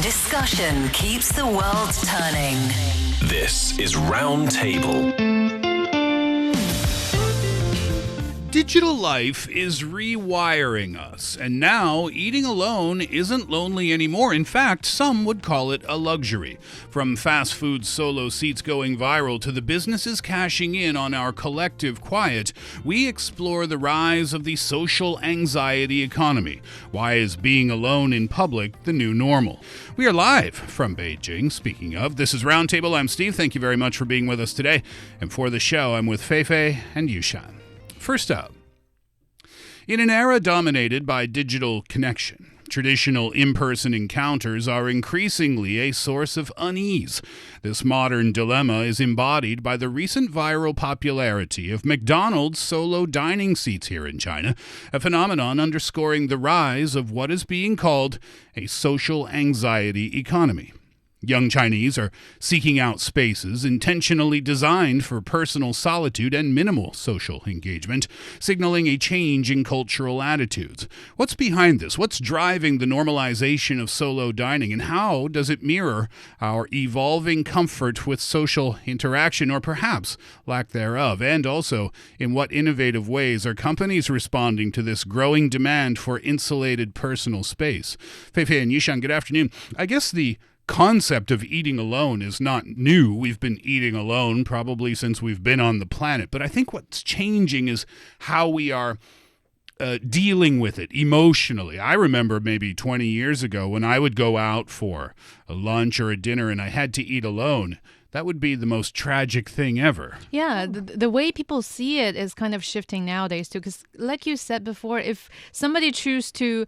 Discussion keeps the world turning. This is Roundtable. Digital life is rewiring us, and now eating alone isn't lonely anymore. In fact, some would call it a luxury. From fast food solo seats going viral to the businesses cashing in on our collective quiet, we explore the rise of the social anxiety economy. Why is being alone in public the new normal? We are live from Beijing. Speaking of, this is Roundtable. I'm Steve. Thank you very much for being with us today. And for the show, I'm with Fei Fei and Yushan. First up, in an era dominated by digital connection, traditional in-person encounters are increasingly a source of unease. This modern dilemma is embodied by the recent viral popularity of McDonald's solo dining seats here in China, a phenomenon underscoring the rise of what is being called a social anxiety economy. Young Chinese are seeking out spaces intentionally designed for personal solitude and minimal social engagement, signaling a change in cultural attitudes. What's behind this? What's driving the normalization of solo dining, and how does it mirror our evolving comfort with social interaction, or perhaps lack thereof? And also, in what innovative ways are companies responding to this growing demand for insulated personal space? Fei Fei and Yushan, good afternoon. I guess the concept of eating alone is not new. We've been eating alone probably since we've been on the planet. But I think what's changing is how we are dealing with it emotionally. I remember maybe 20 years ago when I would go out for a lunch or a dinner and I had to eat alone. That would be the most tragic thing ever. Yeah, the way people see it is kind of shifting nowadays too. Because like you said before, if somebody chooses to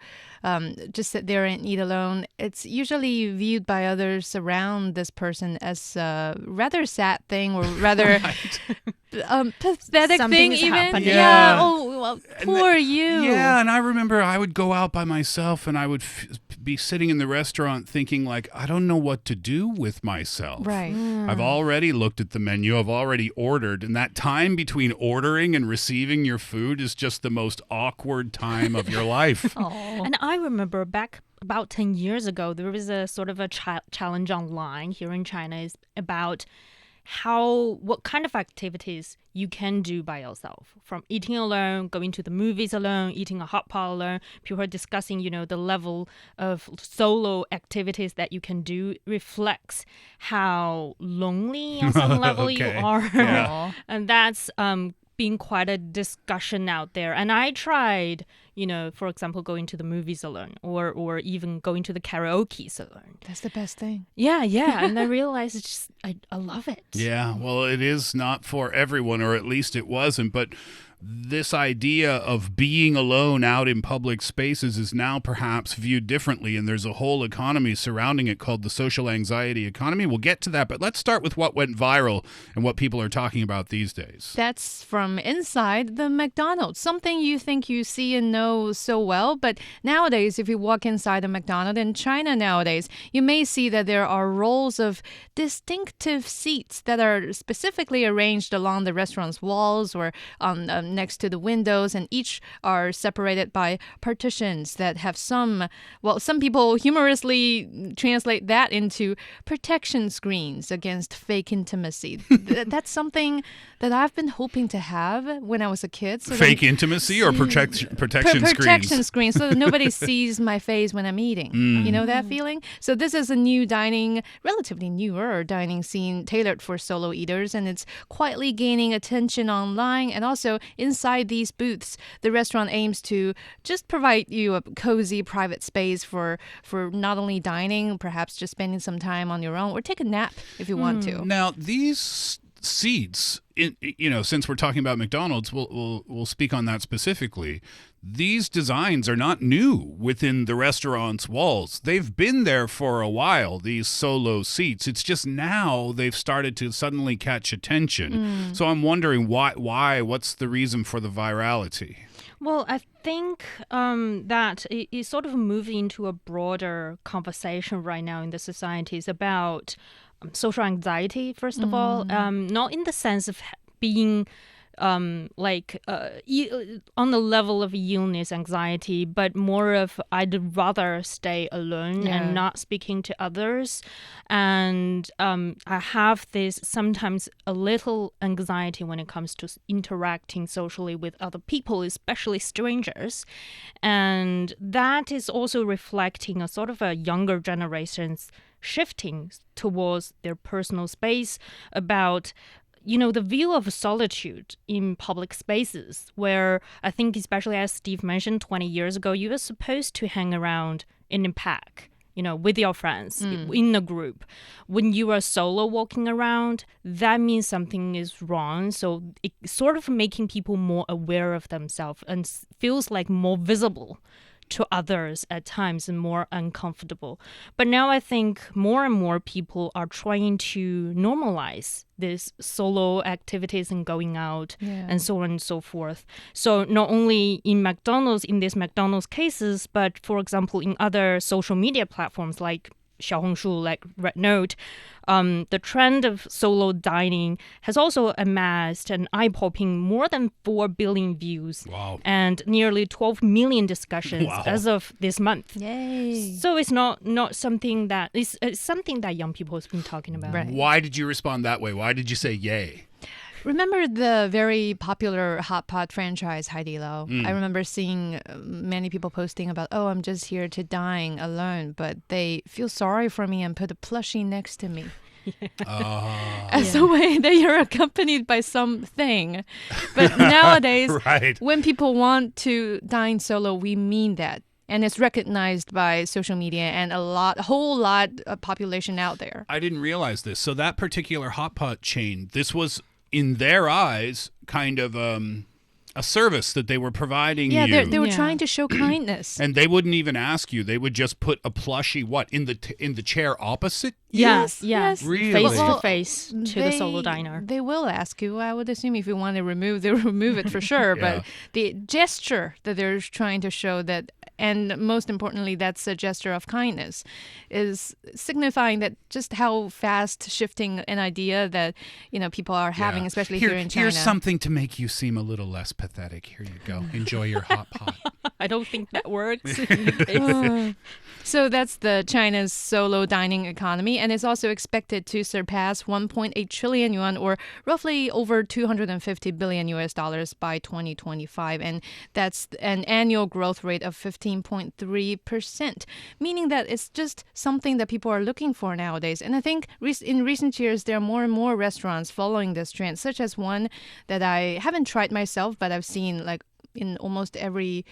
just sit there and eat alone, it's usually viewed by others around this person as a rather sad thing or rather pathetic thing even. Happening. Yeah. Oh, well, poor you. Yeah, and I remember I would go out by myself and I would be sitting in the restaurant thinking like, I don't know what to do with myself. Right. I've already looked at the menu. I've already ordered. And that time between ordering and receiving your food is just the most awkward time of your life. And I remember back about 10 years ago, there was a sort of a challenge online here in China is about what kind of activities you can do by yourself. From eating alone, going to the movies alone, eating a hot pot alone. People are discussing, the level of solo activities that you can do reflects how lonely on some level you are. Yeah. And that's been quite a discussion out there. And I tried, for example, going to the movies alone or even going to the karaoke alone. That's the best thing. Yeah. And I realized it's just, I love it. Yeah, well, it is not for everyone, or at least it wasn't. But this idea of being alone out in public spaces is now perhaps viewed differently, and there's a whole economy surrounding it called the social anxiety economy. We'll get to that, but let's start with what went viral and what people are talking about these days. That's from inside the McDonald's, something you think you see and know so well. But nowadays, if you walk inside a McDonald's in China nowadays, you may see that there are rows of distinctive seats that are specifically arranged along the restaurant's walls or on next to the windows, and each are separated by partitions that have some people humorously translate that into protection screens against fake intimacy. That's something that I've been hoping to have when I was a kid. So fake intimacy or protection screens? Protection screens, so that nobody sees my face when I'm eating. You know that feeling? So this is a new relatively newer dining scene tailored for solo eaters, and it's quietly gaining attention online. And also inside these booths, the restaurant aims to just provide you a cozy private space for not only dining, perhaps just spending some time on your own, or take a nap if you want to. Now, these seats, since we're talking about McDonald's, we'll speak on that specifically. These designs are not new within the restaurant's walls. They've been there for a while, these solo seats. It's just now they've started to suddenly catch attention. So I'm wondering why? What's the reason for the virality? Well, I think that it's sort of moving into a broader conversation right now in the societies about social anxiety, first of all, not in the sense of being on the level of illness, anxiety, but more of I'd rather stay alone and not speaking to others. And I have this sometimes a little anxiety when it comes to interacting socially with other people, especially strangers. And that is also reflecting a sort of a younger generation's shifting towards their personal space, about the view of solitude in public spaces, where I think, especially as Steve mentioned, 20 years ago, you were supposed to hang around in a pack, with your friends in a group. When you are solo walking around, that means something is wrong. So it's sort of making people more aware of themselves and feels like more visible to others at times and more uncomfortable. But now I think more and more people are trying to normalize these solo activities and going out and so on and so forth. So not only in these McDonald's cases, but for example, in other social media platforms like Xiaohongshu, like Red Note, the trend of solo dining has also amassed an eye-popping more than 4 billion views and nearly 12 million discussions as of this month. Yay! So it's not something that it's something that young people have been talking about. Right. Why did you respond that way? Why did you say yay? Remember the very popular hot pot franchise, Haidilao? I remember seeing many people posting about, I'm just here to dine alone, but they feel sorry for me and put a plushie next to me. As a way that you're accompanied by something. But nowadays, when people want to dine solo, we mean that. And it's recognized by social media and a whole lot of population out there. I didn't realize this. So that particular hot pot chain, this was, in their eyes, kind of a service that they were providing you. Yeah, they were trying to show kindness. And they wouldn't even ask you. They would just put a plushie, in the chair opposite you? Yes. Really? Face to face to the solo diner. They will ask you. I would assume if you want to remove, they'll remove it for sure. But the gesture that they're trying to show that, and most importantly, that's a gesture of kindness, is signifying that just how fast shifting an idea that people are having, especially here in China. Here's something to make you seem a little less pathetic. Here you go. Enjoy your hot pot. I don't think that works. So that's the China's solo dining economy, and it's also expected to surpass 1.8 trillion yuan, or roughly over 250 billion US dollars by 2025, and that's an annual growth rate of 15.3%, meaning that it's just something that people are looking for nowadays. And I think in recent years, there are more and more restaurants following this trend, such as one that I haven't tried myself, but I've seen in almost every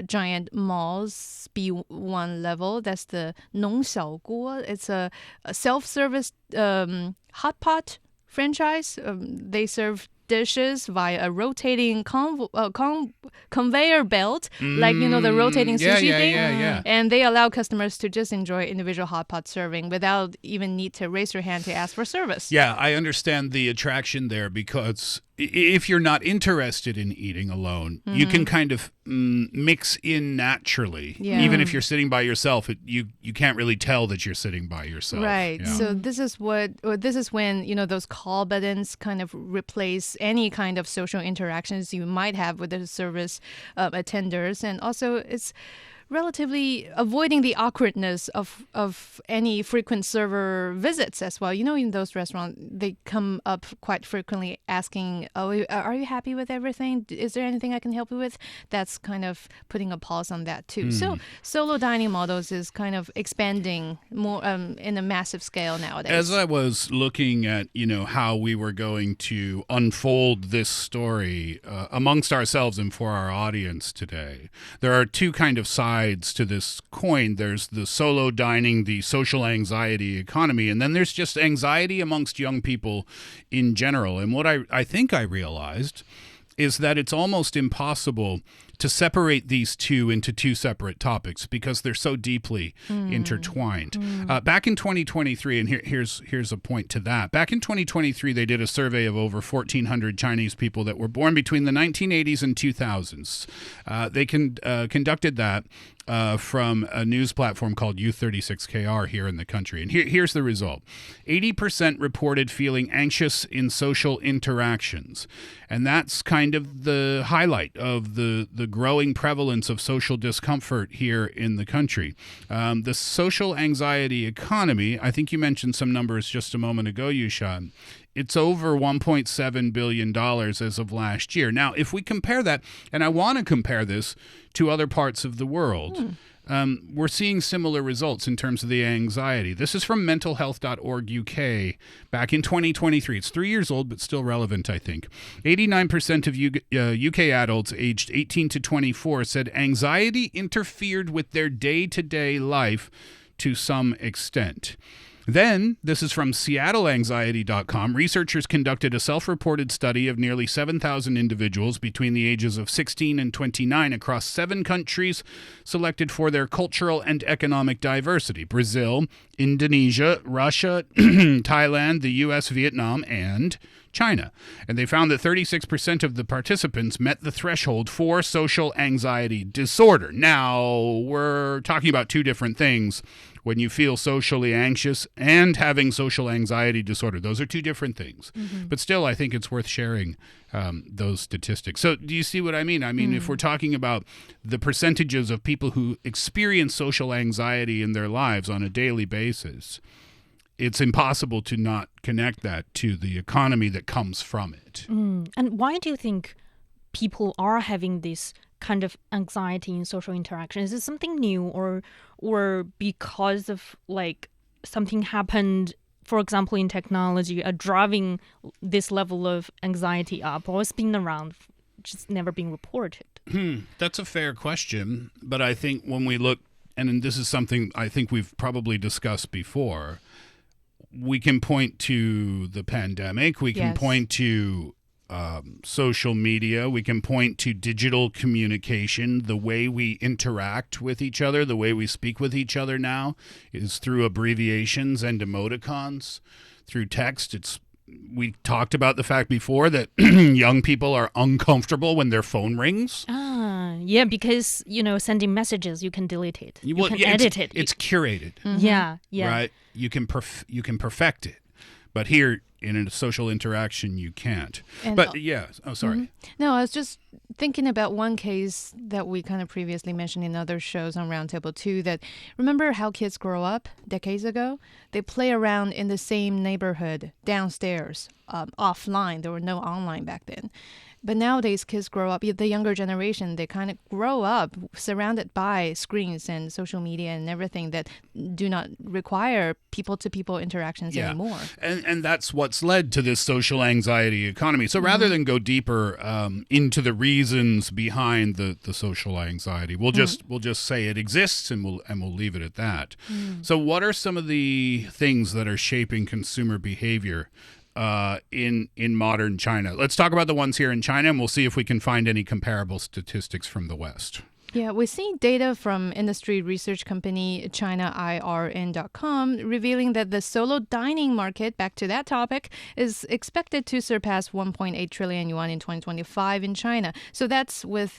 giant malls B1 level. That's the Nong Xiao Guo. It's a self-service hot pot franchise. They serve dishes via a rotating conveyor belt, the rotating sushi thing. Yeah. And they allow customers to just enjoy individual hot pot serving without even need to raise your hand to ask for service. Yeah, I understand the attraction there, because if you're not interested in eating alone, you can kind of mix in naturally. Yeah. Even if you're sitting by yourself, you can't really tell that you're sitting by yourself. Right. Yeah. So this is when those call buttons kind of replace any kind of social interactions you might have with the service attenders, and also it's relatively avoiding the awkwardness of any frequent server visits as well. In those restaurants, they come up quite frequently asking, are you happy with everything? Is there anything I can help you with? That's kind of putting a pause on that too. So solo dining models is kind of expanding more in a massive scale nowadays. As I was looking at, how we were going to unfold this story amongst ourselves and for our audience today, there are two kind of sides to this coin. There's the solo dining, the social anxiety economy, and then there's just anxiety amongst young people in general. And what I think I realized is that it's almost impossible to separate these two into two separate topics because they're so deeply intertwined. Back in 2023, and here's a point to that. Back in 2023, they did a survey of over 1,400 Chinese people that were born between the 1980s and 2000s. They conducted that from a news platform called U36KR here in the country. And here's the result. 80% reported feeling anxious in social interactions. And that's kind of the highlight of the growing prevalence of social discomfort here in the country. The social anxiety economy, I think you mentioned some numbers just a moment ago, Yushan. It's over $1.7 billion as of last year. Now, if we compare that, and I want to compare this to other parts of the world, we're seeing similar results in terms of the anxiety. This is from mentalhealth.org UK back in 2023. It's 3 years old, but still relevant, I think. 89% of UK adults aged 18 to 24 said anxiety interfered with their day-to-day life to some extent. Then, this is from SeattleAnxiety.com. Researchers conducted a self-reported study of nearly 7,000 individuals between the ages of 16 and 29 across 7 countries selected for their cultural and economic diversity: Brazil, Indonesia, Russia, Thailand, the U.S., Vietnam, and China. And they found that 36% of the participants met the threshold for social anxiety disorder. Now, we're talking about two different things. When you feel socially anxious and having social anxiety disorder. Those are two different things. Mm-hmm. But still, I think it's worth sharing those statistics. So do you see what I mean? I mean, if we're talking about the percentages of people who experience social anxiety in their lives on a daily basis, it's impossible to not connect that to the economy that comes from it. And why do you think people are having this kind of anxiety in social interaction? Is it something new or because of like something happened, for example, in technology, driving this level of anxiety up, or it's been around, just never been reported? That's a fair question. But I think when we look, and this is something I think we've probably discussed before, we can point to the pandemic, we can point to social media, we can point to digital communication. The way we interact with each other, the way we speak with each other now is through abbreviations and emoticons, through text. We talked about the fact before that young people are uncomfortable when their phone rings. Yeah, because, sending messages, you can delete it. You can edit it. It's curated. Yeah. Right? You can perfect it. But here, in a social interaction, you can't. Sorry. No, I was just thinking about one case that we kind of previously mentioned in other shows on Roundtable 2, that remember how kids grow up decades ago? They play around in the same neighborhood downstairs, offline. There were no online back then. But nowadays, kids grow up, the younger generation, they kind of grow up surrounded by screens and social media and everything that do not require people-to-people interactions anymore. And that's what's led to this social anxiety economy. So rather than go deeper into the reasons behind the social anxiety, we'll just say it exists and we'll leave it at that. So what are some of the things that are shaping consumer behavior in modern China? Let's talk about the ones here in China, and we'll see if we can find any comparable statistics from the West. Yeah, we see data from industry research company ChinaIRN.com revealing that the solo dining market, back to that topic, is expected to surpass 1.8 trillion yuan in 2025 in China. So that's with,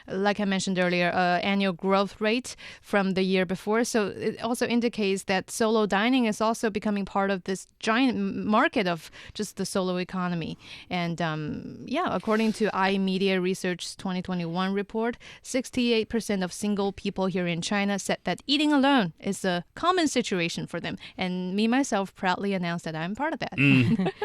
like I mentioned earlier, annual growth rate from the year before. So it also indicates that solo dining is also becoming part of this giant market of just the solo economy. And according to iMedia Research's 2021 report, 68% of single people here in China said that eating alone is a common situation for them. And me, myself, proudly announced that I'm part of that.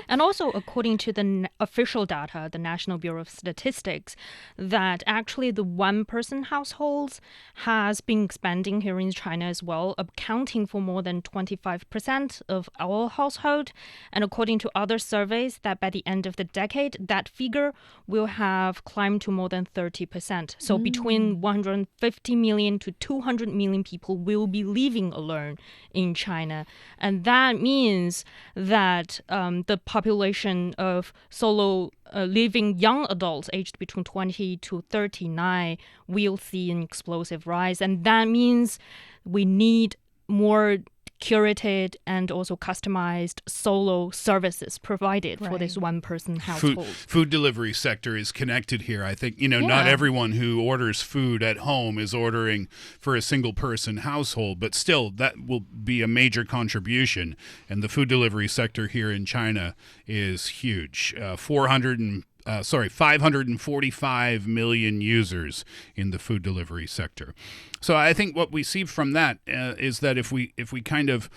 And also, according to the official data, the National Bureau of Statistics, that actually the one-person households has been expanding here in China as well, accounting for more than 25% of our household. And according to other surveys, that by the end of the decade, that figure will have climbed to more than 30%. So between 150 million to 200 million people will be living alone in China. And that means that the population of solo living young adults aged between 20 to 39 will see an explosive rise. And that means we need more curated and also customized solo services provided for this one-person household. Food delivery sector is connected here. I think, not everyone who orders food at home is ordering for a single-person household, but still, that will be a major contribution. And the food delivery sector here in China is huge. 545 million users in the food delivery sector. So I think what we see from that is that if we kind of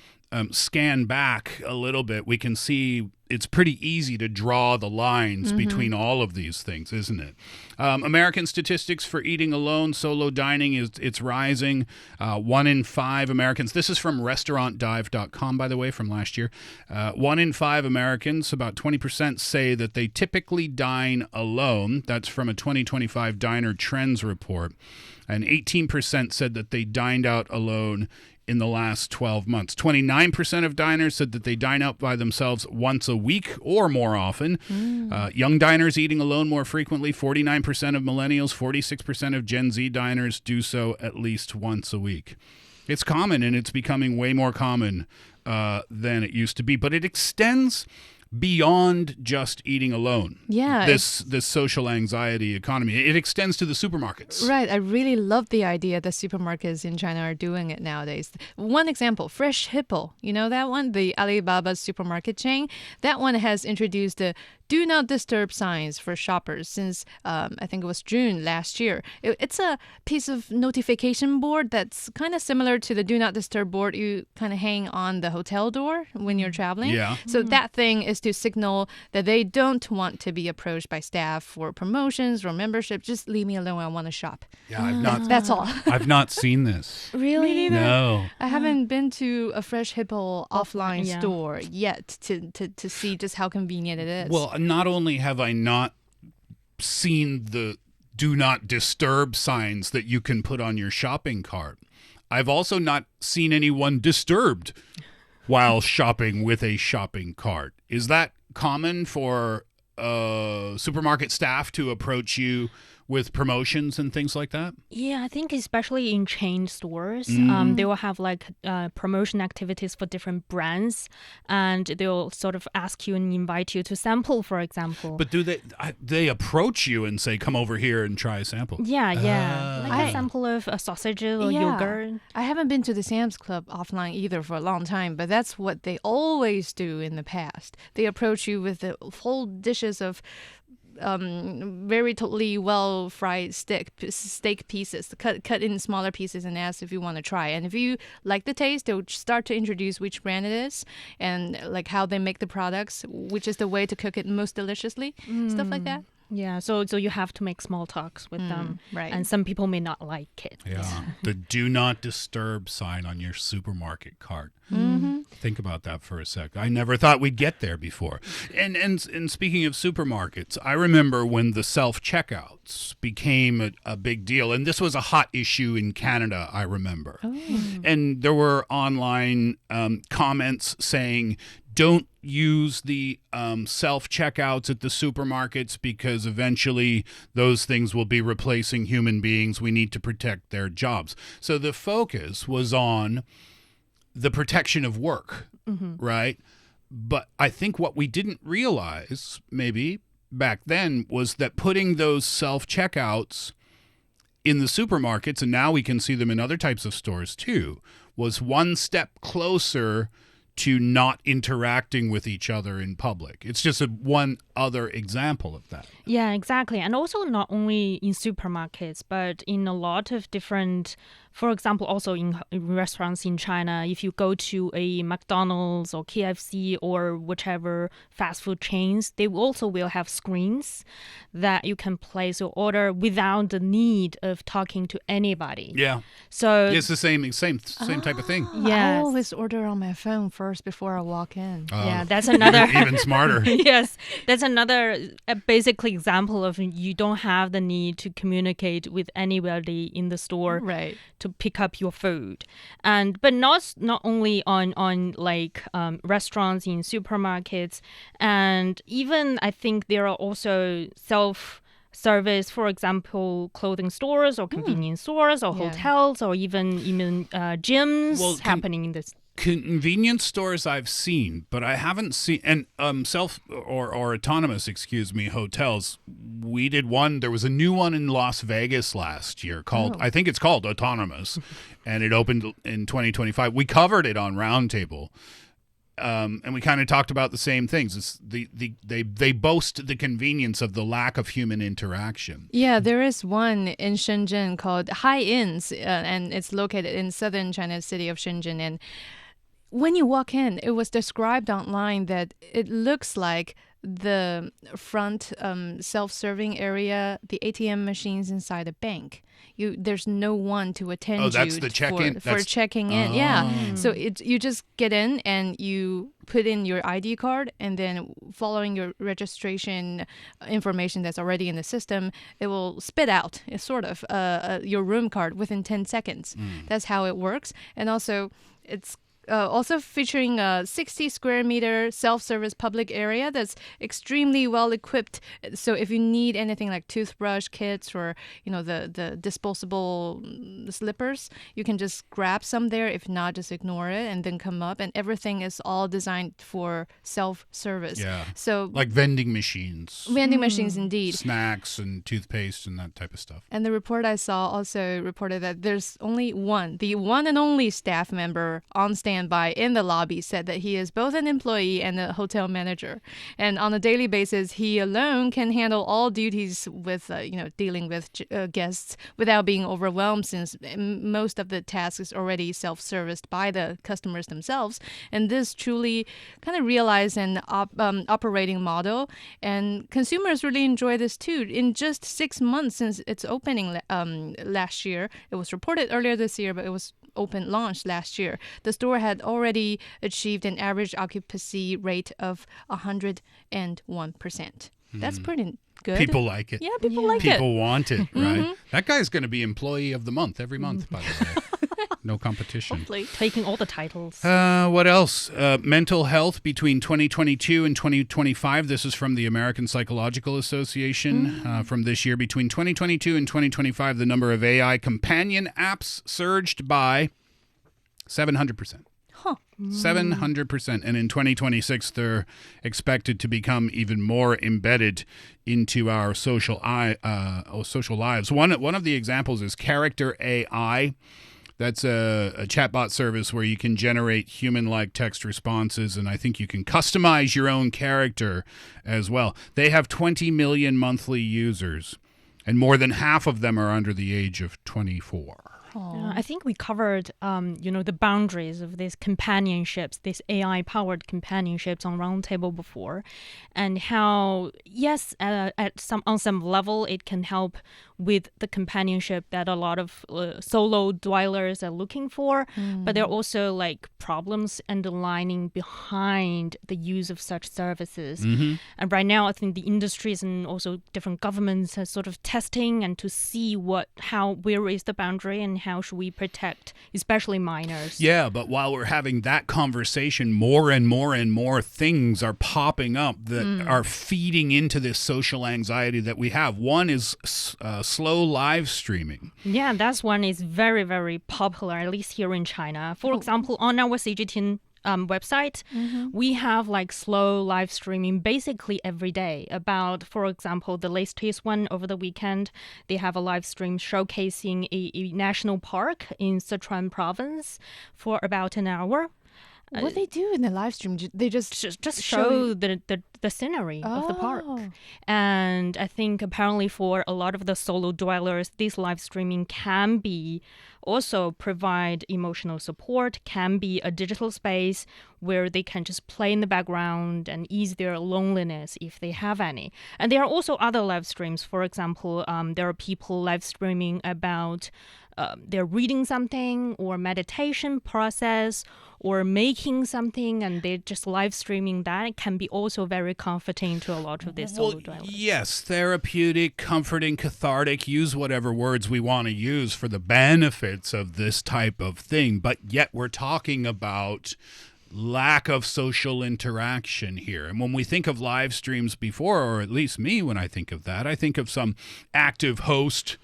scan back a little bit, we can see it's pretty easy to draw the lines between all of these things, isn't it? American statistics for eating alone, solo dining, it's rising. 1 in 5 Americans, this is from restaurantdive.com, by the way, from last year. 1 in 5 Americans, about 20%, say that they typically dine alone. That's from a 2025 Diner Trends report. And 18% said that they dined out alone in the last 12 months. 29% of diners said that they dine out by themselves once a week or more often. Young diners eating alone more frequently. 49% of millennials, 46% of Gen Z diners do so at least once a week. It's common, and it's becoming way more common than it used to be. But it extends beyond just eating alone. Yeah. This social anxiety economy. It extends to the supermarkets. Right. I really love the idea that supermarkets in China are doing it nowadays. One example, Fresh Hippo. You know that one? The Alibaba supermarket chain. That one has introduced the do not disturb signs for shoppers since I think it was June last year. It's a piece of notification board that's kind of similar to the do not disturb board you kind of hang on the hotel door when you're traveling. Yeah. So that thing is to signal that they don't want to be approached by staff for promotions or membership. Just leave me alone. I want to shop. Yeah, That's all. I've not seen this. Really? No. I haven't been to a Fresh Hippo offline store yet to see just how convenient it is. Well, not only have I not seen the do not disturb signs that you can put on your shopping cart, I've also not seen anyone disturbed while shopping with a shopping cart. Is that common for supermarket staff to approach you with promotions and things like that? Yeah, I think especially in chain stores, they will have like promotion activities for different brands, and they'll sort of ask you and invite you to sample, for example. But do they approach you and say, come over here and try a sample? Yeah. Like a sample of sausages or yogurt. I haven't been to the Sam's Club offline either for a long time, but that's what they always do in the past. They approach you with the whole dishes of very totally well fried steak pieces cut in smaller pieces and ask if you want to try. And if you like the taste, they'll start to introduce which brand it is and like how they make the products, which is the way to cook it most deliciously, stuff like that. Yeah, so you have to make small talks with them. Right. And some people may not like it. Yeah. The do not disturb sign on your supermarket cart. Think about that for a sec. I never thought we'd get there before. And speaking of supermarkets, I remember when the self-checkouts became a big deal. And this was a hot issue in Canada, I remember. And there were online comments saying, don't use the self-checkouts at the supermarkets because eventually those things will be replacing human beings. We need to protect their jobs. So the focus was on the protection of work, right? But I think what we didn't realize maybe back then was that putting those self-checkouts in the supermarkets, and now we can see them in other types of stores too, was one step closer to not interacting with each other in public. It's just one other example of that. Yeah, exactly. And also not only in supermarkets, but in a lot of different, for example, also in restaurants in China, if you go to a McDonald's or KFC or whichever fast food chains, they also will have screens that you can place your order without the need of talking to anybody. Yeah. So it's the same type of thing. Yes. I always order on my phone first before I walk in. Yeah, that's another even smarter. Yes, that's another basic example of you don't have the need to communicate with anybody in the store to pick up your food. But not only on like restaurants, in supermarkets, and even I think there are also self-service, for example, clothing stores or convenience stores or hotels or even gyms happening in this. convenience stores I've seen, but I haven't seen and self or autonomous, hotels. We did one. There was a new one in Las Vegas last year called I think it's called Autonomous, and it opened in 2025. We covered it on Roundtable. And we kind of talked about the same things. It's they boast the convenience of the lack of human interaction. Yeah, there is one in Shenzhen called High Inns, and it's located in southern China's city of Shenzhen. And when you walk in, it was described online that it looks like the front self-serving area, the ATM machines inside a bank. There's no one to attend that's you the check-in? for checking in. Yeah. So you just get in and you put in your ID card, and then following your registration information that's already in the system, it will spit out your room card within 10 seconds. That's how it works. And also it's also featuring a 60 square meter self-service public area that's extremely well equipped. So if you need anything like toothbrush kits or the disposable slippers, you can just grab some there. If not, just ignore it and then come up. And everything is all designed for self-service. Yeah. So like vending machines. Vending machines, indeed. Snacks and toothpaste and that type of stuff. And the report I saw also reported that there's only the one and only staff member on standby in the lobby said that he is both an employee and a hotel manager. And on a daily basis, he alone can handle all duties with, dealing with guests without being overwhelmed, since most of the tasks is already self-serviced by the customers themselves. And this truly kind of realized an operating model. And consumers really enjoy this too. In just 6 months since its opening last year, it was reported earlier this year, but it was launched last year, the store had already achieved an average occupancy rate of 101%. That's pretty good. People like it. Yeah, people like it. People want it, right? That guy's going to be employee of the month every month, by the way. No competition. Hopefully. Taking all the titles. What else? Mental health between 2022 and 2025. This is from the American Psychological Association. From this year, between 2022 and 2025, the number of AI companion apps surged by 700%. 700%. And in 2026, they're expected to become even more embedded into our social lives. One of the examples is Character AI. That's a chatbot service where you can generate human-like text responses, and I think you can customize your own character as well. They have 20 million monthly users, and more than half of them are under the age of 24. I think we covered, the boundaries of these companionships, these AI-powered companionships on Roundtable before, and how, yes, on some level, it can help with the companionship that a lot of solo dwellers are looking for, but there are also problems underlining behind the use of such services. And right now, I think the industries and also different governments are sort of testing and to see where is the boundary and how should we protect, especially minors. Yeah, but while we're having that conversation, more and more and more things are popping up that are feeding into this social anxiety that we have. One is slow live streaming. Yeah, that one is very, very popular, at least here in China. For example, on our CGTN website, we have slow live streaming basically every day about, for example, the latest one over the weekend. They have a live stream showcasing a national park in Sichuan province for about an hour. What they do in the live stream? They just show the scenery of the park. And I think apparently for a lot of the solo dwellers, this live streaming can be also provide emotional support, can be a digital space where they can just play in the background and ease their loneliness if they have any. And there are also other live streams. For example, there are people live streaming about they're reading something or meditation process or making something, and they're just live streaming that. It can be also very comforting to a lot of these solo dwellers. Yes, therapeutic, comforting, cathartic, use whatever words we want to use for the benefits of this type of thing. But yet we're talking about lack of social interaction here. And when we think of live streams before, or at least me, when I think of that, I think of some active host,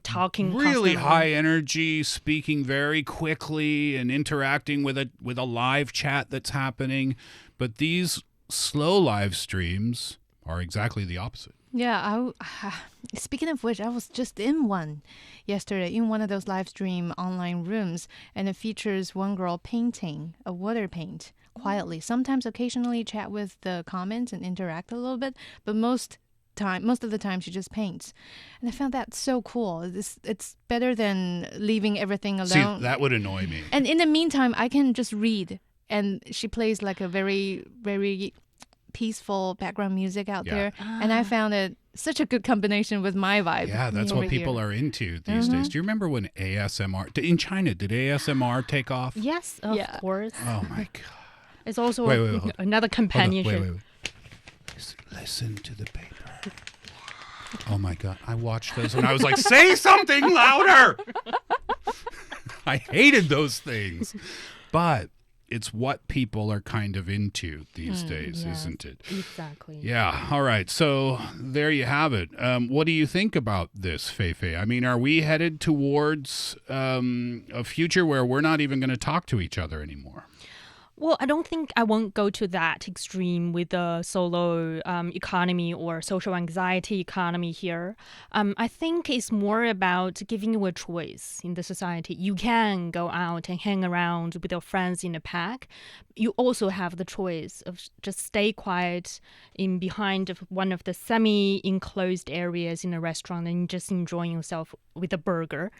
talking really constantly. high energy, speaking very quickly and interacting with a live chat that's happening. But these slow live streams are exactly the opposite. Yeah, speaking of which, I was just in one yesterday, in one of those live stream online rooms, and it features one girl painting a water paint quietly. Sometimes occasionally chat with the comments and interact a little bit, but most of the time she just paints. And I found that so cool. It's better than leaving everything alone. See, that would annoy me. And in the meantime, I can just read, and she plays like a very, very peaceful background music out there, and I found it such a good combination with my vibe. Yeah, that's what people are into these days. Do you remember when ASMR in China, did ASMR take off? Yes, of course. Oh my god. It's also Wait. another companionship. Wait. Listen to the paper. Oh my god, I watched those and I was like, say something louder. I hated those things. But it's what people are kind of into these days, isn't it? Exactly. Yeah. All right. So there you have it. What do you think about this, Fei Fei? I mean, are we headed towards a future where we're not even going to talk to each other anymore? Well, I don't think I won't go to that extreme with the solo economy or social anxiety economy here. I think it's more about giving you a choice in the society. You can go out and hang around with your friends in a pack. You also have the choice of just stay quiet in behind of one of the semi-enclosed areas in a restaurant and just enjoying yourself with a burger,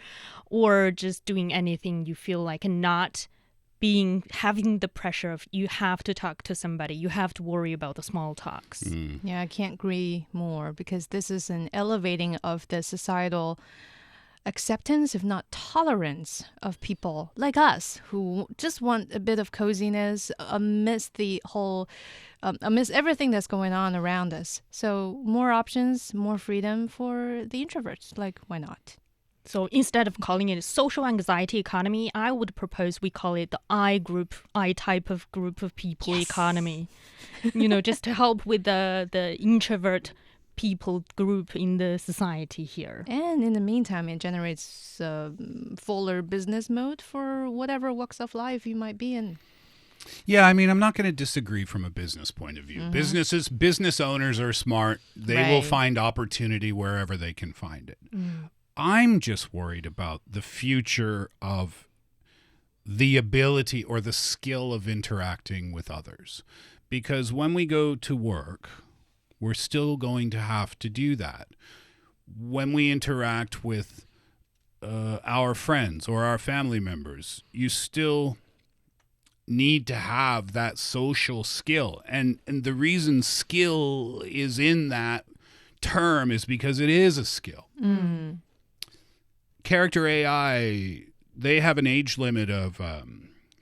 or just doing anything you feel like and not having the pressure of you have to talk to somebody, you have to worry about the small talks. Yeah, I can't agree more, because this is an elevating of the societal acceptance, if not tolerance, of people like us who just want a bit of coziness amidst the whole, amidst everything that's going on around us. So more options, more freedom for the introverts. Like, why not? So instead of calling it a social anxiety economy, I would propose we call it the I type of group of people economy. Just to help with the introvert people group in the society here. And in the meantime, it generates fuller business mode for whatever walks of life you might be in. Yeah, I mean, I'm not going to disagree from a business point of view. Business owners are smart. They will find opportunity wherever they can find it. I'm just worried about the future of the ability or the skill of interacting with others. Because when we go to work, we're still going to have to do that. When we interact with our friends or our family members, you still need to have that social skill. And the reason skill is in that term is because it is a skill. Character AI, they have an age limit of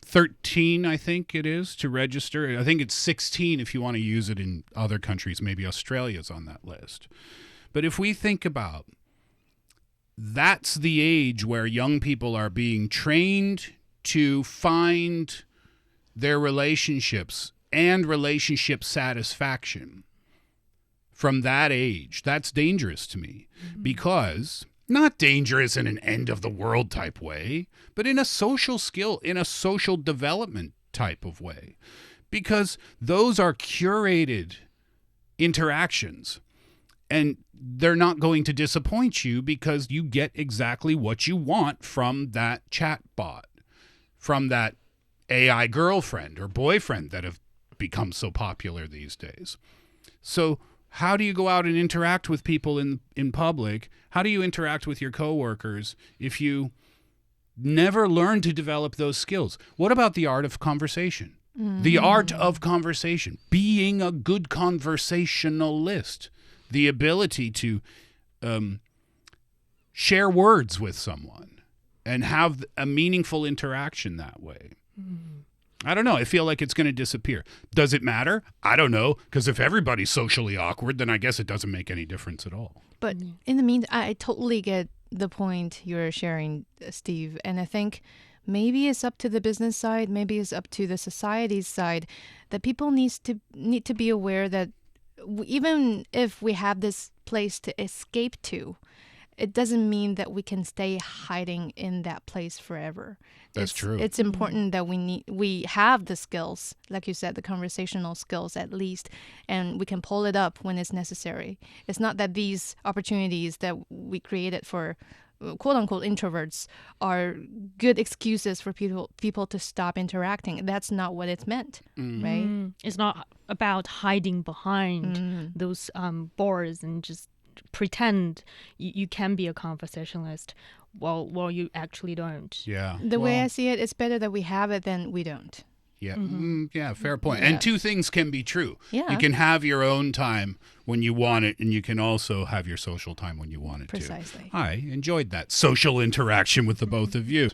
13, I think it is, to register. I think it's 16 if you want to use it in other countries. Maybe Australia's on that list. But if we think about, that's the age where young people are being trained to find their relationships and relationship satisfaction from that age. That's dangerous to me because... Not dangerous in an end of the world type way, but in a social skill, in a social development type of way. Because those are curated interactions and they're not going to disappoint you because you get exactly what you want from that chat bot, from that AI girlfriend or boyfriend that have become so popular these days. So how do you go out and interact with people in public? How do you interact with your coworkers if you never learn to develop those skills? What about the art of conversation? The art of conversation, being a good conversationalist, the ability to share words with someone and have a meaningful interaction that way. I don't know. I feel like it's going to disappear. Does it matter? I don't know. Because if everybody's socially awkward, then I guess it doesn't make any difference at all. But in the meantime, I totally get the point you're sharing, Steve. And I think maybe it's up to the business side, maybe it's up to the society's side, that people need to be aware that even if we have this place to escape to, it doesn't mean that we can stay hiding in that place forever. That's true. It's important that we have the skills, like you said, the conversational skills at least, and we can pull it up when it's necessary. It's not that these opportunities that we created for quote-unquote introverts are good excuses for people to stop interacting. That's not what it's meant, right? It's not about hiding behind those boards and just pretend you can be a conversationalist while you actually don't. Yeah. The way I see it, it's better that we have it than we don't. Yeah, yeah, fair point. And two things can be true. Yeah. You can have your own time when you want it, and you can also have your social time when you want it Precisely. too. I enjoyed that social interaction with the both of you.